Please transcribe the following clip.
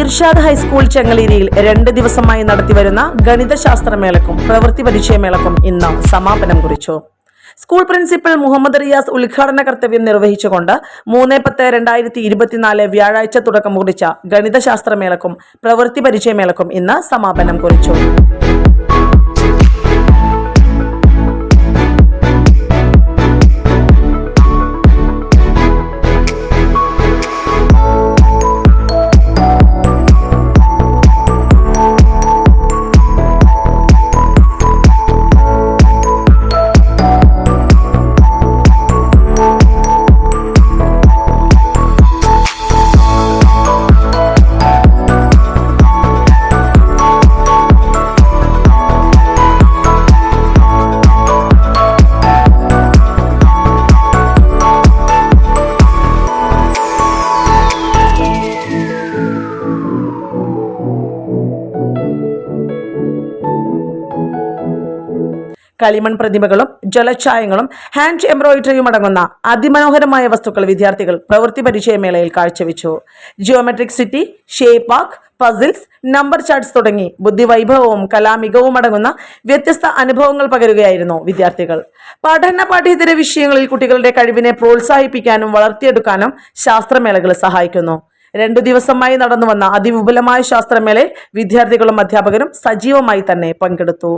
Irshad high school ചെങ്ങലേരിയിൽ 2 ദിവസമായി നടത്തിവരുന്ന ഗണിതശാസ്ത്രമേളക്കും പ്രവൃത്തി പരിചയമേളക്കും ഇന്ന് സമാപനം കുറിച്ചു. സ്കൂൾ പ്രിൻസിപ്പൽ മുഹമ്മദ് റിയാസ് ഉദ്ഘാടന കർത്തവ്യം നിർവഹിച്ചുകൊണ്ട് 3/10/2024 വ്യാഴാഴ്ച തുടക്കം കുറിച്ച ഗണിതശാസ്ത്രമേളക്കും പ്രവൃത്തി പരിചയമേളക്കും ഇന്ന് സമാപനം കുറിച്ചു. കളിമൺ പ്രതിമകളും ജലഛായങ്ങളും ഹാൻഡ് എംബ്രോയിഡറിയും അടങ്ങുന്ന അതിമനോഹരമായ വസ്തുക്കൾ വിദ്യാർത്ഥികൾ പ്രവൃത്തി പരിചയമേളയിൽ കാഴ്ചവെച്ചു. ജിയോമെട്രിക് സിറ്റി, ഷേപ്പ് വാക്ക്, പസിൽസ്, നമ്പർ ചാർട്ട്സ് തുടങ്ങി ബുദ്ധിവൈഭവവും കലാമികവും അടങ്ങുന്ന വ്യത്യസ്ത അനുഭവങ്ങൾ പകരുകയായിരുന്നു വിദ്യാർത്ഥികൾ. പഠന-പാഠ്യേതര വിഷയങ്ങളിൽ കുട്ടികളുടെ കഴിവിനെ പ്രോത്സാഹിപ്പിക്കാനും വളർത്തിയെടുക്കാനും ശാസ്ത്രമേളകൾ സഹായിക്കുന്നു. 2 ദിവസമായി നടന്നുവന്ന അതിവിപുലമായ ശാസ്ത്രമേളയിൽ വിദ്യാർത്ഥികളും അധ്യാപകരും സജീവമായി തന്നെ പങ്കെടുത്തു.